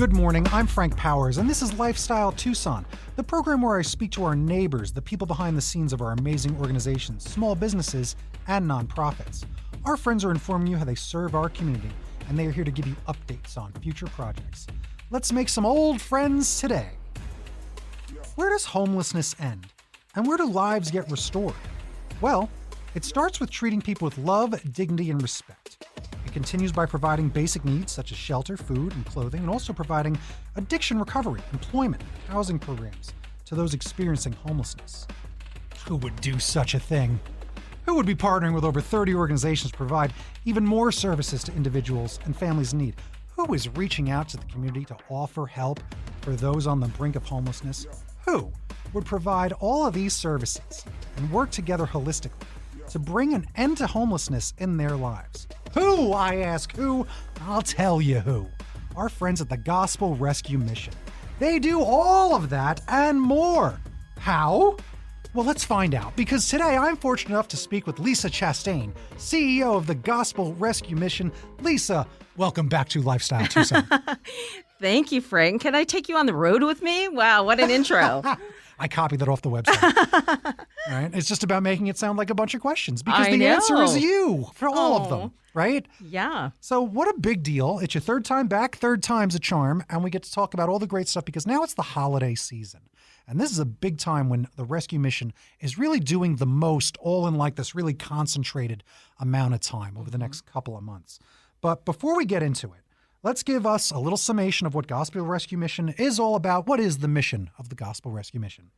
Good morning, I'm Frank Powers, and this is Lifestyle Tucson, the program where I speak to our neighbors, the people behind the scenes of our amazing organizations, small businesses, and nonprofits. Our friends are informing you how they serve our community, and they are here to give you updates on future projects. Let's make some old friends today. Where does homelessness end? And where do lives get restored? Well, it starts with treating people with love, dignity, and respect. It continues by providing basic needs such as shelter, food, and clothing, and also providing addiction recovery, employment, housing programs to those experiencing homelessness. Who would do such a thing? Who would be partnering with over 30 organizations to provide even more services to individuals and families in need? Who is reaching out to the community to offer help for those on the brink of homelessness? Who would provide all of these services and work together holistically to bring an end to homelessness in their lives? Who, I ask, who? I'll tell you who. Our friends at the Gospel Rescue Mission. They do all of that and more. How? Well, let's find out, because today I'm fortunate enough to speak with Lisa Chastain, CEO of the Gospel Rescue Mission. Lisa, welcome back to Lifestyle Tucson. Thank you, Frank. Can I take you on the road with me? Wow, what an intro. I copied that off the website. All right? It's just about making it sound like a bunch of questions, because the answer is you for all of them, right? Yeah. So what a big deal. It's your third time back, third time's a charm, and we get to talk about all the great stuff because now it's the holiday season. And this is a big time when the rescue mission is really doing the most, all in like this really concentrated amount of time over the next couple of months. But before we get into it, let's give us a little summation of what Gospel Rescue Mission is all about. What is the mission of the Gospel Rescue Mission?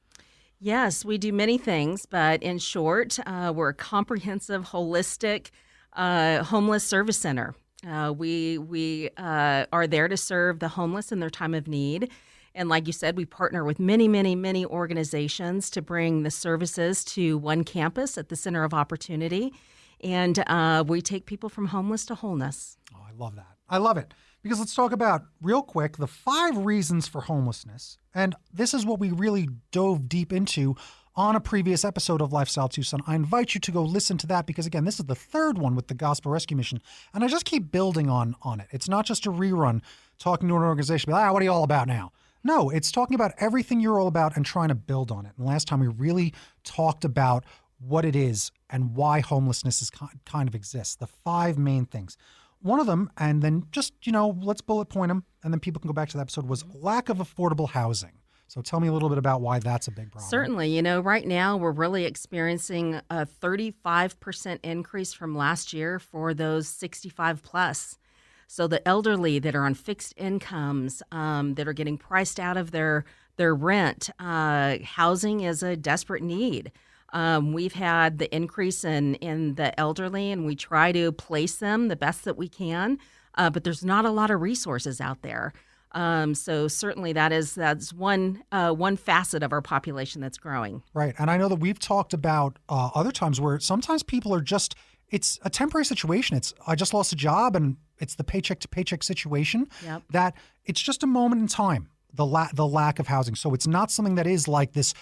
Yes, we do many things, but in short, we're a comprehensive, holistic, homeless service center. We are there to serve the homeless in their time of need. And like you said, we partner with many, many, many organizations to bring the services to one campus at the Center of Opportunity. And we take people from homeless to wholeness. Oh, I love that. I love it. Because let's talk about, real quick, the 5 reasons for homelessness. And this is what we really dove deep into on a previous episode of Lifestyle Tucson. I invite you to go listen to that because, again, this is the third one with the Gospel Rescue Mission. And I just keep building on it. It's not just a rerun talking to an organization, what are you all about now? No, it's talking about everything you're all about and trying to build on it. And last time we really talked about what it is and why homelessness is kind of exists, the 5 main things. One of them, and then just, let's bullet point them, and then people can go back to the episode, was lack of affordable housing. So tell me a little bit about why that's a big problem. Certainly. Right now we're really experiencing a 35% increase from last year for those 65 plus. So the elderly that are on fixed incomes, that are getting priced out of their rent, housing is a desperate need. We've had the increase in the elderly, and we try to place them the best that we can, but there's not a lot of resources out there. So certainly that's one facet of our population that's growing. Right, and I know that we've talked about other times where sometimes people are just, it's a temporary situation. It's, I just lost a job, and it's the paycheck to paycheck situation. Yep. That it's just a moment in time, the lack of housing. So it's not something that is like this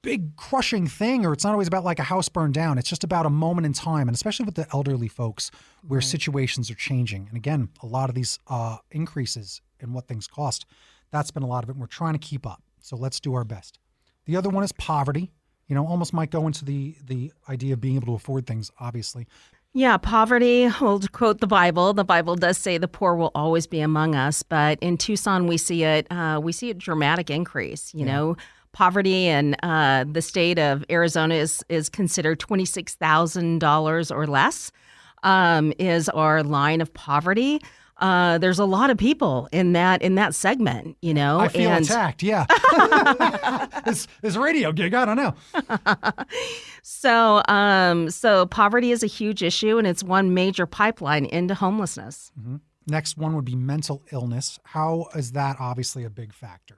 big crushing thing, or it's not always about like a house burned down. It's just about a moment in time, and especially with the elderly folks where situations are changing. And again, a lot of these increases in what things cost, that's been a lot of it. And we're trying to keep up. So let's do our best. The other one is poverty. Almost might go into the idea of being able to afford things, obviously. Yeah, poverty, well, to quote the Bible does say the poor will always be among us. But in Tucson, we see a dramatic increase, you know. Poverty in the state of Arizona is considered $26,000 or less is our line of poverty. There's a lot of people in that segment, I feel attacked. Yeah, this radio gig. I don't know. So poverty is a huge issue, and it's one major pipeline into homelessness. Mm-hmm. Next one would be mental illness. How is that obviously a big factor?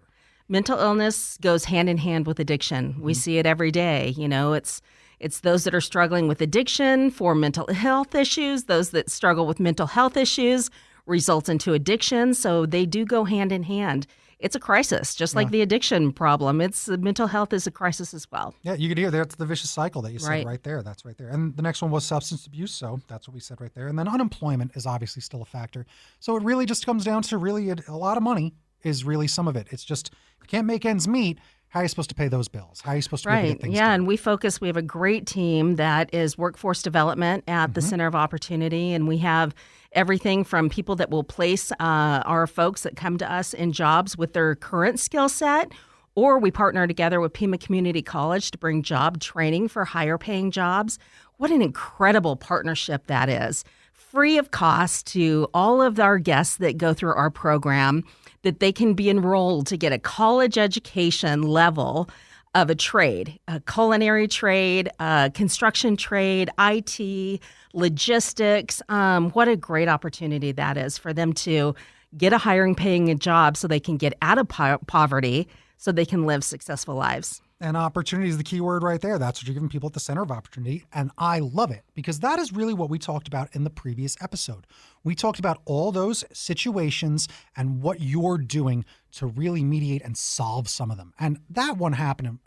Mental illness goes hand in hand with addiction. We see it every day. It's those that are struggling with addiction for mental health issues, those that struggle with mental health issues results into addiction. So they do go hand in hand. It's a crisis, just like the addiction problem. Mental health is a crisis as well. Yeah, you can hear that's the vicious cycle that you said right there. That's right there. And the next one was substance abuse. So that's what we said right there. And then unemployment is obviously still a factor. So it really just comes down to really a lot of money is really some of it. It's just, if you can't make ends meet, how are you supposed to pay those bills? How are you supposed to be able to get things done? And we have a great team that is workforce development at the Center of Opportunity. And we have everything from people that will place our folks that come to us in jobs with their current skill set, or we partner together with Pima Community College to bring job training for higher paying jobs. What an incredible partnership that is. Free of cost to all of our guests that go through our program, that they can be enrolled to get a college education level of a trade, a culinary trade, a construction trade, IT, logistics. What a great opportunity that is for them to get a hiring paying job so they can get out of poverty, so they can live successful lives. And opportunity is the key word right there. That's what you're giving people at the Center of Opportunity. And I love it because that is really what we talked about in the previous episode. We talked about all those situations and what you're doing to really mediate and solve some of them. And that one happened.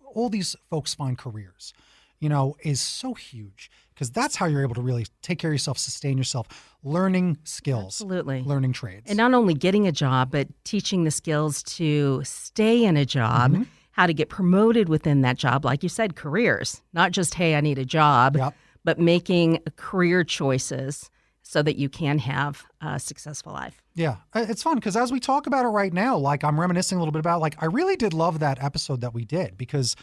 All these folks find careers, is so huge because that's how you're able to really take care of yourself, sustain yourself, learning skills, absolutely, learning trades. And not only getting a job, but teaching the skills to stay in a job, how to get promoted within that job. Like you said, careers, not just, hey, I need a job, but making career choices so that you can have a successful life. Yeah, it's fun because as we talk about it right now, like I'm reminiscing a little bit about, like, I really did love that episode that we did because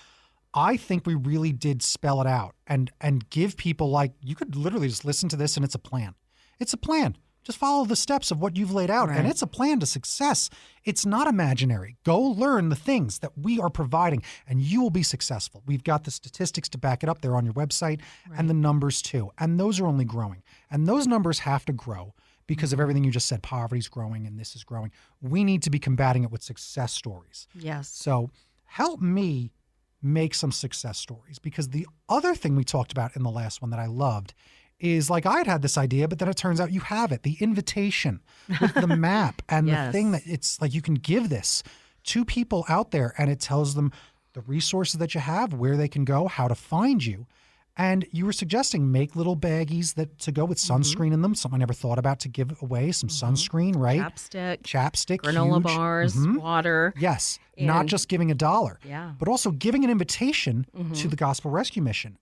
I think we really did spell it out and give people, like, you could literally just listen to this and it's a plan. It's a plan. Just follow the steps of what you've laid out, and it's a plan to success. It's not imaginary. Go learn the things that we are providing, and you will be successful. We've got the statistics to back it up. They're on your website, and the numbers too. And those are only growing. And those numbers have to grow because of everything you just said. Poverty's growing, and this is growing. We need to be combating it with success stories. Yes. So help me make some success stories, because the other thing we talked about in the last one that I loved is, like, I had this idea, but then it turns out you have it, the invitation with the map and the thing that it's like you can give this to people out there and it tells them the resources that you have, where they can go, how to find you. And you were suggesting make little baggies that to go with sunscreen in them. Something I never thought about, to give away some sunscreen, right? Chapstick, granola huge. bars, water. Yes, not just giving $1, but also giving an invitation to the Gospel Rescue Mission.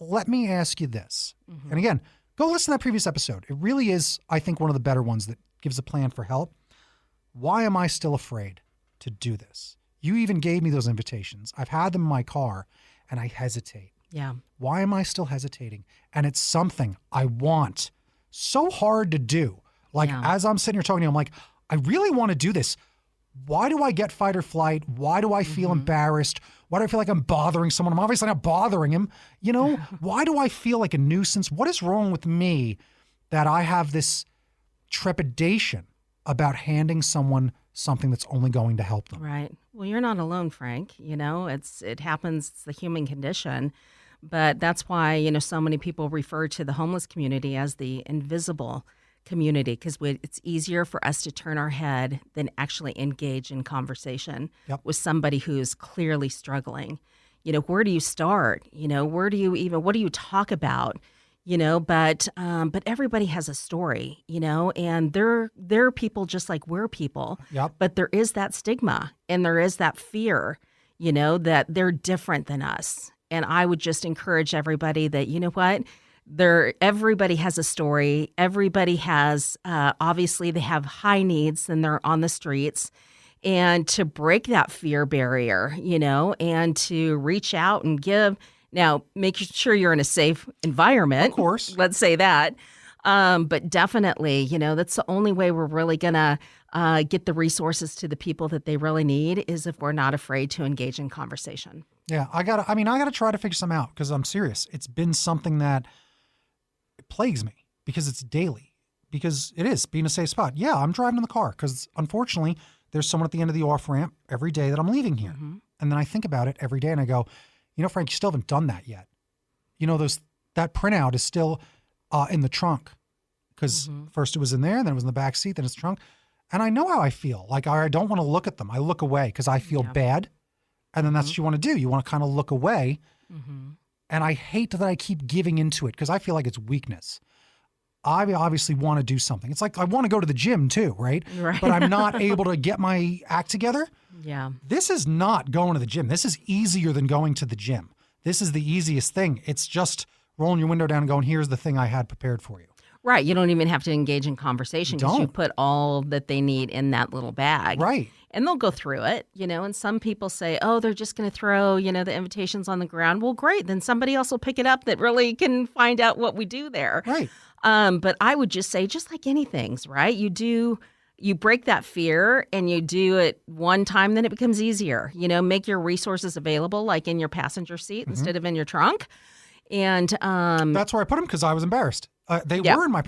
Let me ask you this. And again, go listen to that previous episode. It really is, I think, one of the better ones that gives a plan for help. Why am I still afraid to do this? You even gave me those invitations. I've had them in my car and I hesitate. Yeah. Why am I still hesitating? And it's something I want so hard to do. Like, as I'm sitting here talking to you, I'm like, I really want to do this. Why do I get fight or flight? Why do I feel embarrassed? Why do I feel like I'm bothering someone? I'm obviously not bothering him. Why do I feel like a nuisance? What is wrong with me that I have this trepidation about handing someone something that's only going to help them? Right. Well, you're not alone, Frank. It happens. It's the human condition. But that's why, so many people refer to the homeless community as the invisible community, because it's easier for us to turn our head than actually engage in conversation with somebody who's clearly struggling. Where do you start? What do you talk about? But everybody has a story, and they're people just like we're people. But there is that stigma and there is that fear, that they're different than us. And I would just encourage everybody that, everybody has a story. Everybody has, obviously they have high needs and they're on the streets. And to break that fear barrier, and to reach out and give. Now, make sure you're in a safe environment. Of course. Let's say that. But definitely, that's the only way we're really going to get the resources to the people that they really need, is if we're not afraid to engage in conversation. Yeah, I got to try to figure some out, because I'm serious. It's been something that plagues me because it's daily, because it is being a safe spot. Yeah, I'm driving in the car because unfortunately there's someone at the end of the off-ramp every day that I'm leaving here. And then I think about it every day and I go, Frank, you still haven't done that yet. That printout is still in the trunk, because first it was in there, then it was in the back seat, then it's the trunk. And I know how I feel. Like, I don't want to look at them. I look away because I feel bad. And then that's what you want to do. You want to kind of look away. And I hate that I keep giving into it because I feel like it's weakness. I obviously want to do something. It's like I want to go to the gym too, right? Right. But I'm not able to get my act together. Yeah. This is not going to the gym. This is easier than going to the gym. This is the easiest thing. It's just rolling your window down and going, here's the thing I had prepared for you. Right. You don't even have to engage in conversation because you Don't. put all that they need in that little bag. Right. And they'll go through it, and some people say, oh, they're just going to throw, the invitations on the ground. Well, great. Then somebody else will pick it up that really can find out what we do there. Right. But I would just say, just like anything, right? You break that fear and you do it one time, then it becomes easier. Make your resources available, like in your passenger seat instead of in your trunk. And that's where I put them because I was embarrassed. They were in my.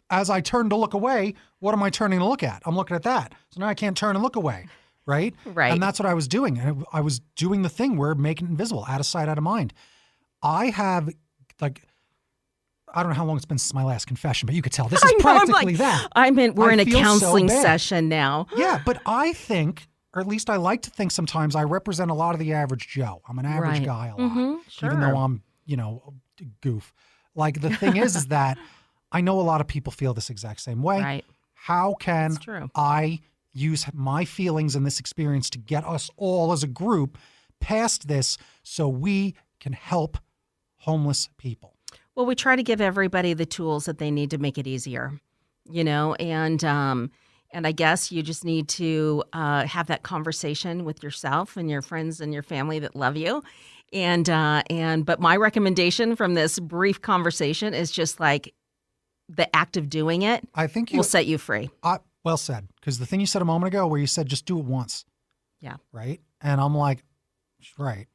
As I turned to look away, what am I turning to look at? I'm looking at that. So now I can't turn and look away, right? Right. And that's what I was doing. And I was doing the thing where making it invisible, out of sight, out of mind. I have, I don't know how long it's been since my last confession, but you could tell this is practically that. We're in a feel counseling so bad. session now. Yeah, but I think, or at least I like to think sometimes, I represent a lot of the average Joe. I'm an average Right. guy a lot, Sure. even though I'm, a goof. The thing is that I know a lot of people feel this exact same way. Right. How can That's true. I use my feelings in this experience to get us all as a group past this so we can help homeless people? Well, we try to give everybody the tools that they need to make it easier, and I guess you just need to have that conversation with yourself and your friends and your family that love you. But my recommendation from this brief conversation is just like the act of doing it I think will set you free. Well said, because the thing you said a moment ago where you said just do it once. Yeah. Right? And I'm like, right.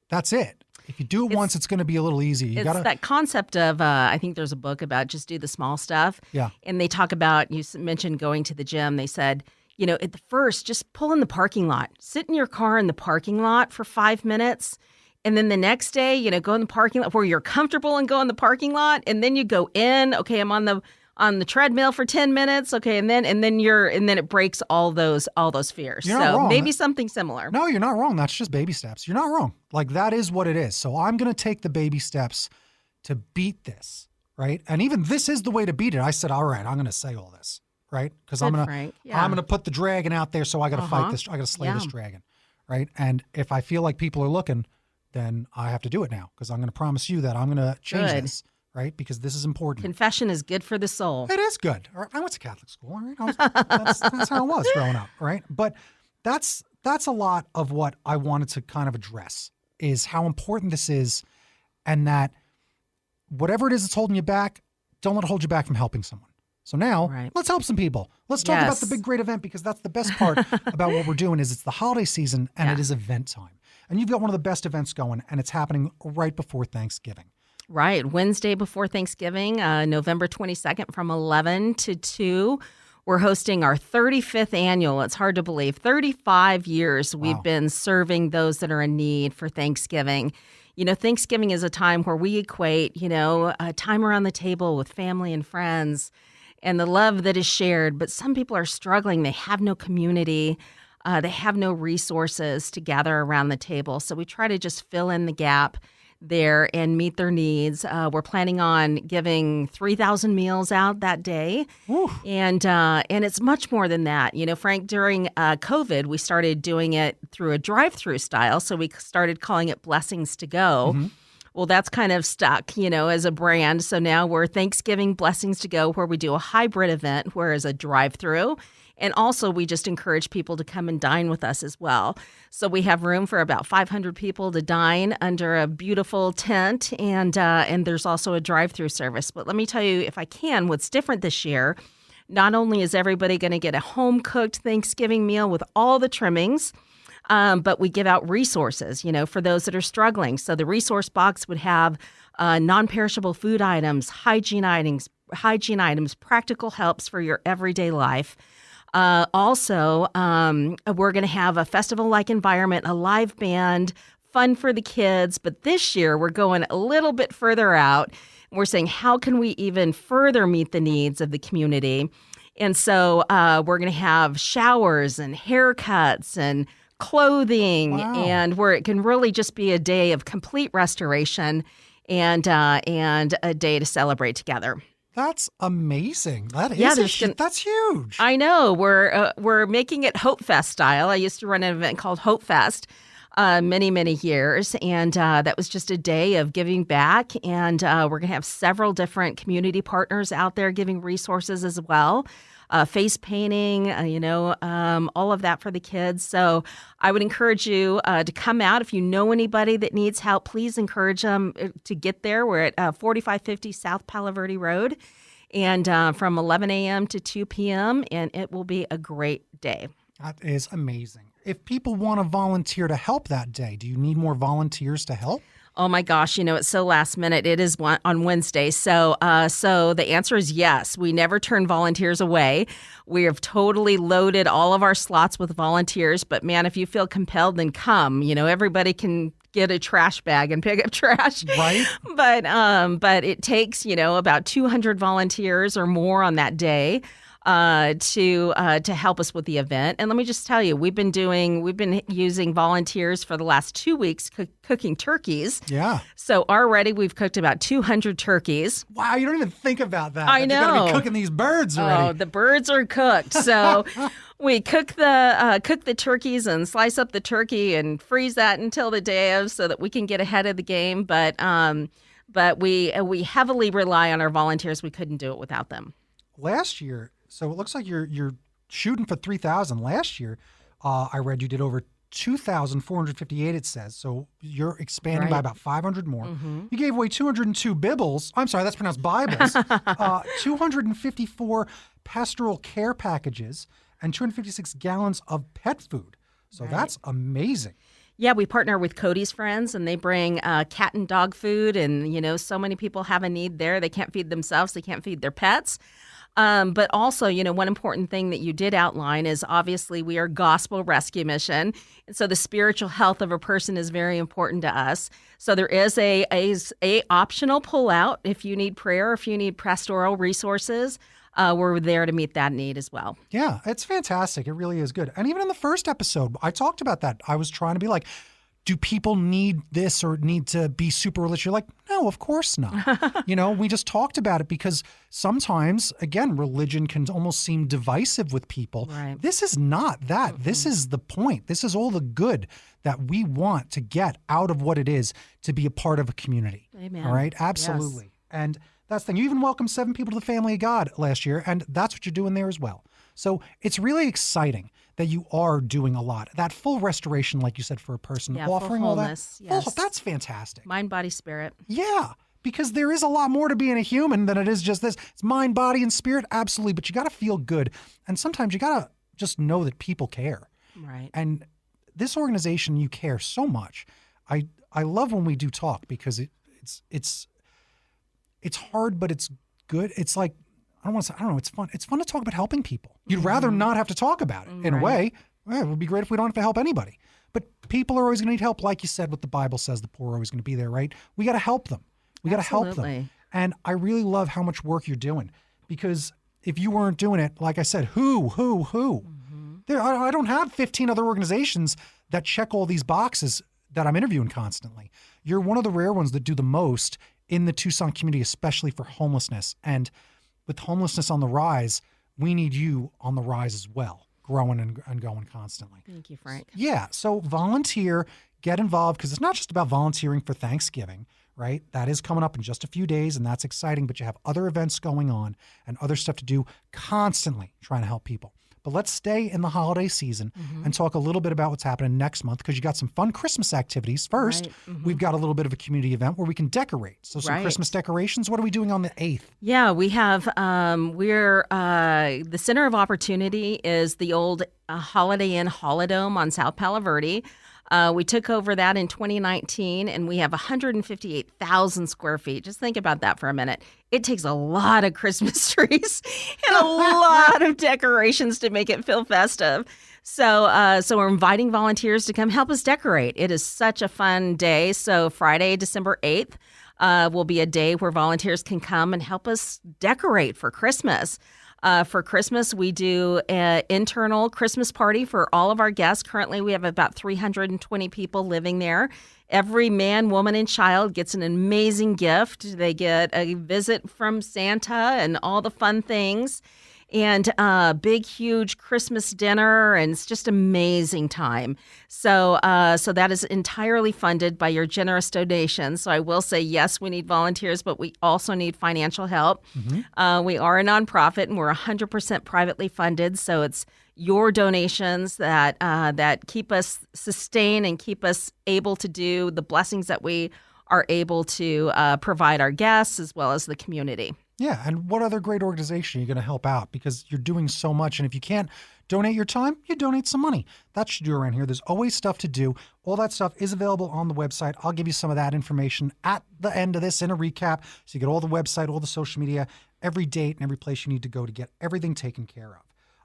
That's it. If you do it once, it's going to be a little easier. It's that concept of, I think there's a book about just do the small stuff. Yeah. And they talk about, you mentioned going to the gym. They said, at the first, just pull in the parking lot. Sit in your car in the parking lot for 5 minutes. And then the next day, go in the parking lot where you're comfortable and go in the parking lot. And then you go in. Okay, I'm on the treadmill for 10 minutes. Okay, and then it breaks all those fears. You're not wrong. Maybe something similar. No, you're not wrong. That's just baby steps. You're not wrong. That is what it is. So I'm going to take the baby steps to beat this, right? And even this is the way to beat it. I said, all right, I'm going to say all this, right? Because I'm going to put the dragon out there. So I got to fight this. I got to slay this dragon, right? And if I feel like people are looking, then I have to do it now because I'm going to promise you that I'm going to change this, right? Because this is important. Confession is good for the soul. It is good. I went to Catholic school, right? That's how it was growing up, right? But that's a lot of what I wanted to kind of address is how important this is and that whatever it is that's holding you back, don't let it hold you back from helping someone. So now, let's help some people. Let's talk about the big, great event because that's the best part about what we're doing is it's the holiday season and it is event time. And you've got one of the best events going and it's happening right before Thanksgiving. Right. Wednesday before Thanksgiving, November 22nd from 11 to 2. We're hosting our 35th annual. It's hard to believe. 35 years we've been serving those that are in need for Thanksgiving. Thanksgiving is a time where we equate, time around the table with family and friends and the love that is shared. But some people are struggling. They have no community. They have no resources to gather around the table. So we try to just fill in the gap there and meet their needs. We're planning on giving 3,000 meals out that day. And it's much more than that. Frank, during COVID, we started doing it through a drive-through style. So we started calling it Blessings to Go. Mm-hmm. Well, that's kind of stuck, as a brand. So now we're Thanksgiving Blessings to Go, where we do a hybrid event, where is a drive-through. And also, we just encourage people to come and dine with us as well. So we have room for about 500 people to dine under a beautiful tent, and there's also a drive-through service. But let me tell you, if I can, what's different this year, not only is everybody going to get a home-cooked Thanksgiving meal with all the trimmings, but we give out resources, for those that are struggling. So the resource box would have non-perishable food items, hygiene items, practical helps for your everyday life. Also, we're going to have a festival-like environment, a live band, fun for the kids. But this year, we're going a little bit further out. We're saying, how can we even further meet the needs of the community? And so we're going to have showers and haircuts and clothing, and where it can really just be a day of complete restoration and a day to celebrate together. That's amazing. That Yeah, is that's huge. I know. We're making it Hope Fest style. I used to run an event called Hope Fest many years, and that was just a day of giving back. And we're going to have several different community partners out there giving resources as well. Face painting, all of that for the kids. So I would encourage you to come out. If you know anybody that needs help, please encourage them to get there. We're at 4550 South Palo Verde Road, and from 11 a.m. to 2 p.m., and it will be a great day. That is amazing. If people want to volunteer to help that day, do you need more volunteers to help? Oh my gosh, it's so last minute. It is on Wednesday. So the answer is yes. We never turn volunteers away. We have totally loaded all of our slots with volunteers. But man, if you feel compelled, then come. Everybody can get a trash bag and pick up trash. Right. But it takes, about 200 volunteers or more on that day to help us with the event. And let me just tell you, we've been using volunteers for the last 2 weeks cooking turkeys. Yeah. So already we've cooked about 200 turkeys. Wow, you don't even think about that. I know. You got to be cooking these birds already. Oh, the birds are cooked. So we cook the turkeys and slice up the turkey and freeze that until the day of so that we can get ahead of the game. But we heavily rely on our volunteers. We couldn't do it without them. Last year, so it looks like you're shooting for 3,000. Last year, I read you did over 2,458, it says. So you're expanding by about 500 more. Mm-hmm. You gave away 202 Bibles. I'm sorry, that's pronounced Bibles. 254 pastoral care packages and 256 gallons of pet food. So that's amazing. Yeah, we partner with Cody's Friends, and they bring cat and dog food. And, so many people have a need there. They can't feed themselves. They can't feed their pets. But also, one important thing that you did outline is obviously we are gospel rescue mission. And so the spiritual health of a person is very important to us. So there is a optional pullout if you need prayer, if you need pastoral resources. We're there to meet that need as well. Yeah, it's fantastic. It really is good. And even in the first episode, I talked about that. I was trying to be like, do people need this or need to be super religious? You're like, no, of course not. We just talked about it because sometimes, again, religion can almost seem divisive with people. Right. This is not that. Mm-hmm. This is the point. This is all the good that we want to get out of what it is to be a part of a community. Amen. All right? Absolutely. Yes. And that's the thing. You even welcomed 7 people to the family of God last year, and that's what you're doing there as well. So it's really exciting that you are doing a lot. That full restoration, like you said, for a person, offering all that. Yes. That's fantastic. Mind, body, spirit. Yeah, because there is a lot more to being a human than it is just this. It's mind, body, and spirit, absolutely. But you got to feel good. And sometimes you got to just know that people care. Right. And this organization, you care so much. I love when we do talk because it's hard, but it's good. It's like, I don't know. It's fun. It's fun to talk about helping people. You'd rather not have to talk about it in a way. It would be great if we don't have to help anybody. But people are always going to need help. Like you said, what the Bible says, the poor are always going to be there, right? We got to help them. We got to help them. And I really love how much work you're doing because if you weren't doing it, like I said, who? Mm-hmm. I don't have 15 other organizations that check all these boxes that I'm interviewing constantly. You're one of the rare ones that do the most in the Tucson community, especially for homelessness. And with homelessness on the rise, we need you on the rise as well, growing and going constantly. Thank you, Frank. Yeah. So volunteer, get involved, because it's not just about volunteering for Thanksgiving, right? That is coming up in just a few days, and that's exciting. But you have other events going on and other stuff to do, constantly trying to help people. But let's stay in the holiday season and talk a little bit about what's happening next month, because you got some fun Christmas activities. First, we've got a little bit of a community event where we can decorate. So some Christmas decorations. What are we doing on the 8th? Yeah, we have, the Center of Opportunity is the old Holiday Inn Holidome on South Palo Verde. We took over that in 2019, and we have 158,000 square feet. Just think about that for a minute. It takes a lot of Christmas trees and a lot of decorations to make it feel festive. So we're inviting volunteers to come help us decorate. It is such a fun day. So Friday, December 8th, will be a day where volunteers can come and help us decorate for Christmas. For Christmas, we do an internal Christmas party for all of our guests. Currently, we have about 320 people living there. Every man, woman, and child gets an amazing gift. They get a visit from Santa and all the fun things, and a big, huge Christmas dinner, and it's just amazing time. So that is entirely funded by your generous donations. So I will say, yes, we need volunteers, but we also need financial help. Mm-hmm. We are a nonprofit, and we're 100% privately funded. So it's your donations that keep us sustained and keep us able to do the blessings that we are able to provide our guests as well as the community. Yeah, and what other great organization are you going to help out? Because you're doing so much, and if you can't donate your time, you donate some money. That's what you do around here. There's always stuff to do. All that stuff is available on the website. I'll give you some of that information at the end of this in a recap, so you get all the website, all the social media, every date, and every place you need to go to get everything taken care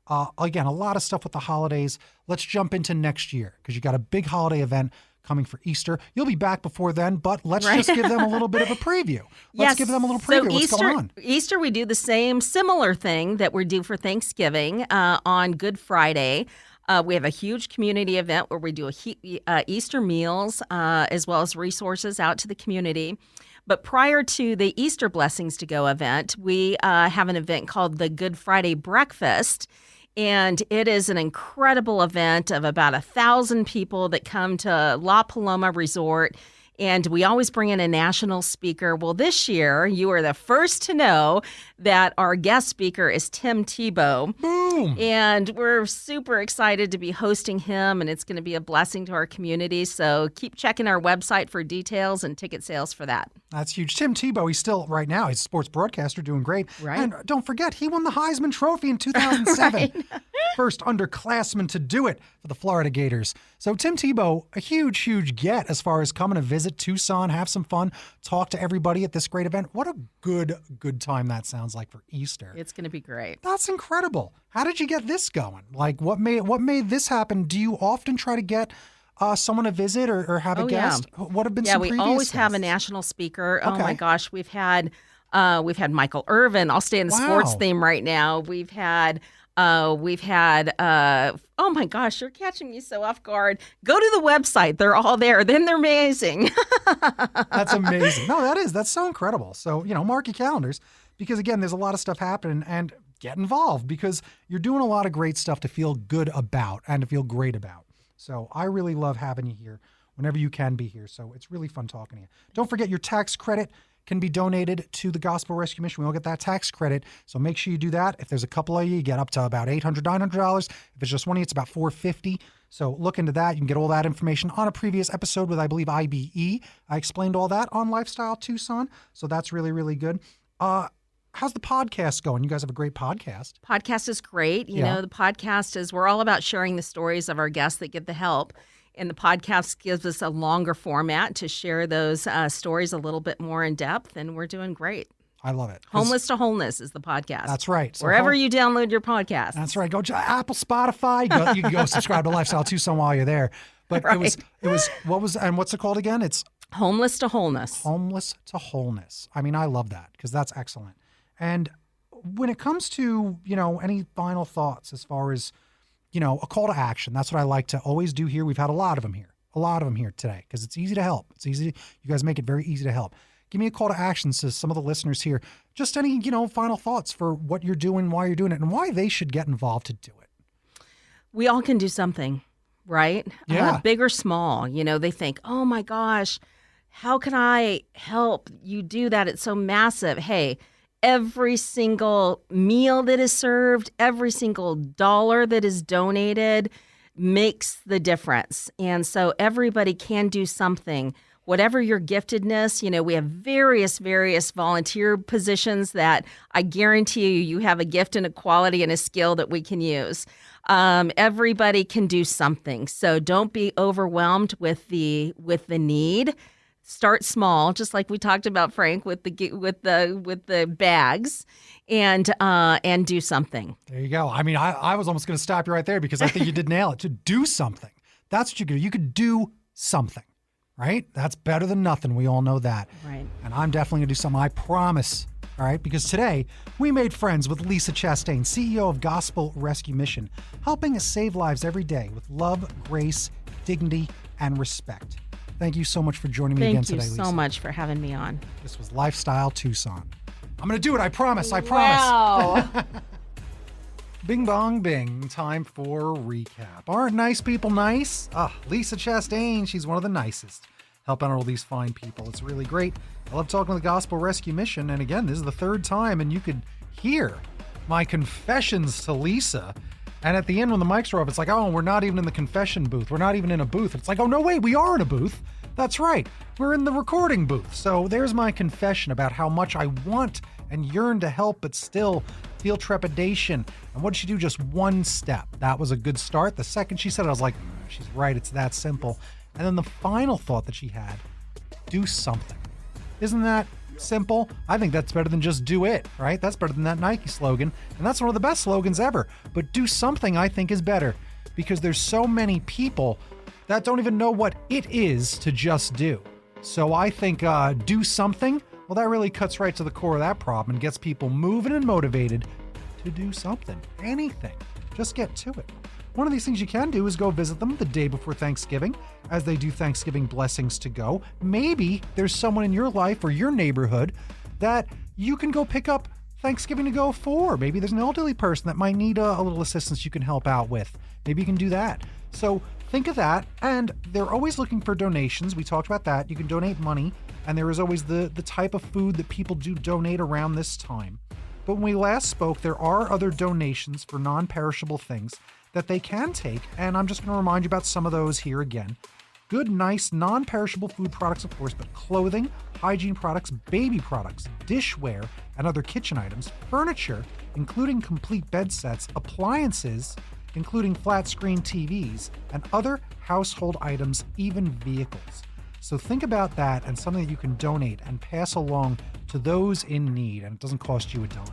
of. Again, a lot of stuff with the holidays. Let's jump into next year, because you got a big holiday event coming for Easter. You'll be back before then, but let's just give them a little bit of a preview. Let's give them a little preview. What's going on? Easter, we do the similar thing that we do for Thanksgiving on Good Friday. We have a huge community event where we do Easter meals as well as resources out to the community. But prior to the Easter Blessings to Go event, we have an event called the Good Friday Breakfast. And it is an incredible event of about 1,000 people that come to La Paloma Resort. And we always bring in a national speaker. Well, this year, you are the first to know that our guest speaker is Tim Tebow. Boom! And we're super excited to be hosting him, and it's going to be a blessing to our community. So keep checking our website for details and ticket sales for that. That's huge. Tim Tebow, he's still, right now, he's a sports broadcaster doing great. Right. And don't forget, he won the Heisman Trophy in 2007. Right. First underclassman to do it for the Florida Gators. So Tim Tebow, a huge, huge get as far as coming to visit Tucson, have some fun, talk to everybody at this great event. What a good time that sounds like for Easter. It's going to be great. That's incredible. How did you get this going? Like, what made this happen? Do you often try to get someone to visit or have a guest? Yeah. What have been some previous we always guests? have a national speaker. Okay. Oh my gosh, we've had Michael Irvin. I'll stay in the sports theme right now. We've had oh my gosh, you're catching me so off guard. Go to the website. They're all there. Then they're amazing. That's amazing. No, that's so incredible. So, mark your calendars, because again, there's a lot of stuff happening, and get involved, because you're doing a lot of great stuff to feel good about and to feel great about. So I really love having you here whenever you can be here. So it's really fun talking to you. Don't forget, your tax credit can be donated to the Gospel Rescue Mission. We all get that tax credit, so make sure you do that. If there's a couple of you get up to about $800, $900. If it's just one of you, it's about $450. So look into that. You can get all that information on a previous episode with, I believe, IBE. I explained all that on Lifestyle Tucson, so that's really, really good. How's the podcast going? You guys have a great podcast. Podcast is great. You know, the podcast is, we're all about sharing the stories of our guests that get the help. And the podcast gives us a longer format to share those stories a little bit more in depth, and we're doing great. I love it. Homeless to Wholeness is the podcast. That's right. So wherever you download your podcast. That's right. Go to Apple, Spotify. You can go subscribe to Lifestyle Tucson while you're there. But right. it was what's it called again? It's Homeless to Wholeness. Homeless to Wholeness. I mean, I love that, because that's excellent. And when it comes to, any final thoughts as far as, a call to action, that's what I like to always do here. We've had a lot of them here today, because it's easy to help. You guys make it very easy to help. Give me a call to action to some of the listeners here. Just any, final thoughts for what you're doing, why you're doing it, and why they should get involved to do it. We all can do something, right? Yeah. Big or small. They think, oh my gosh, how can I help you do that? It's so massive. Hey, every single meal that is served, every single dollar that is donated makes the difference. And so everybody can do something. Whatever your giftedness, we have various volunteer positions that I guarantee you have a gift and a quality and a skill that we can use. Everybody can do something. So don't be overwhelmed with the need. Start small, just like we talked about, Frank, with the bags, and do something. There you go. I mean, I was almost going to stop you right there, because I think you did nail it. To do something. That's what you could do. You could do something. right? That's better than nothing. We all know that. Right. And I'm definitely going to do something, I promise. All right, because today we made friends with Lisa Chastain, CEO of Gospel Rescue Mission, helping us save lives every day with love, grace, dignity, and respect. Thank you so much for joining me again today, Lisa. Thank you so much for having me on. This was Lifestyle Tucson. I'm going to do it, I promise, I promise. Wow. Bing bong bing, time for a recap. Aren't nice people nice? Lisa Chastain, she's one of the nicest. Helping all these fine people. It's really great. I love talking to the Gospel Rescue Mission. And again, this is the third time, and you could hear my confessions to Lisa. And at the end, when the mics are off, it's like, oh, we're not even in the confession booth. We're not even in a booth. It's like, oh, no, wait, we are in a booth. That's right. We're in the recording booth. So there's my confession about how much I want and yearn to help, but still feel trepidation. And what did she do? Just one step. That was a good start. The second she said it, I was like, she's right. It's that simple. And then the final thought that she had, do something. Isn't that simple? I think that's better than just do it, right? That's better than that Nike slogan. And that's one of the best slogans ever. But do something, I think, is better, because there's so many people that don't even know what it is to just do. So I think do something, well, that really cuts right to the core of that problem and gets people moving and motivated to do something, anything. Just get to it. One of these things you can do is go visit them the day before Thanksgiving, as they do Thanksgiving blessings to go. Maybe there's someone in your life or your neighborhood that you can go pick up Thanksgiving to go for. Maybe there's an elderly person that might need a little assistance you can help out with. Maybe you can do that. So think of that. And they're always looking for donations. We talked about that. You can donate money. And there is always the type of food that people do donate around this time. But when we last spoke, there are other donations for non-perishable things that they can take, and I'm just going to remind you about some of those here again. Good, nice, non-perishable food products, of course, but clothing, hygiene products, baby products, dishware, and other kitchen items, furniture, including complete bed sets, appliances, including flat-screen TVs, and other household items, even vehicles. So think about that and something that you can donate and pass along to those in need, and it doesn't cost you a dime.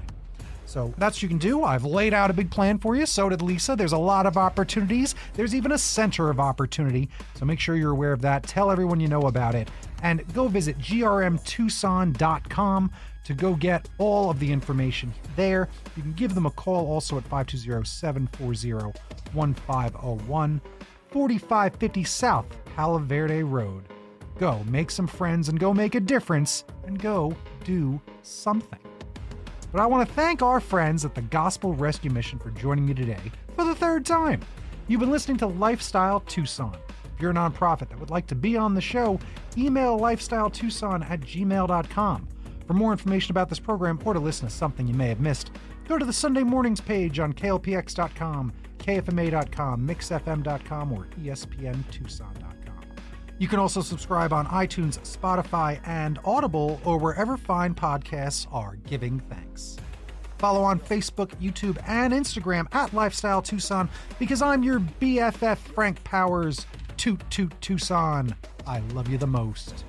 So that's what you can do. I've laid out a big plan for you. So did Lisa. There's a lot of opportunities. There's even a center of opportunity. So make sure you're aware of that. Tell everyone you know about it. And go visit grmtucson.com to go get all of the information there. You can give them a call also at 520-740-1501, 4550 South Palo Verde Road. Go make some friends and go make a difference and go do something. But I want to thank our friends at the Gospel Rescue Mission for joining me today for the third time. You've been listening to Lifestyle Tucson. If you're a nonprofit that would like to be on the show, email lifestyletucson@gmail.com. For more information about this program or to listen to something you may have missed, go to the Sunday Mornings page on klpx.com, kfma.com, mixfm.com, or espntucson.com. You can also subscribe on iTunes, Spotify, and Audible, or wherever fine podcasts are giving thanks. Follow on Facebook, YouTube, and Instagram at Lifestyle Tucson, because I'm your BFF Frank Powers. Toot Toot Tucson. I love you the most.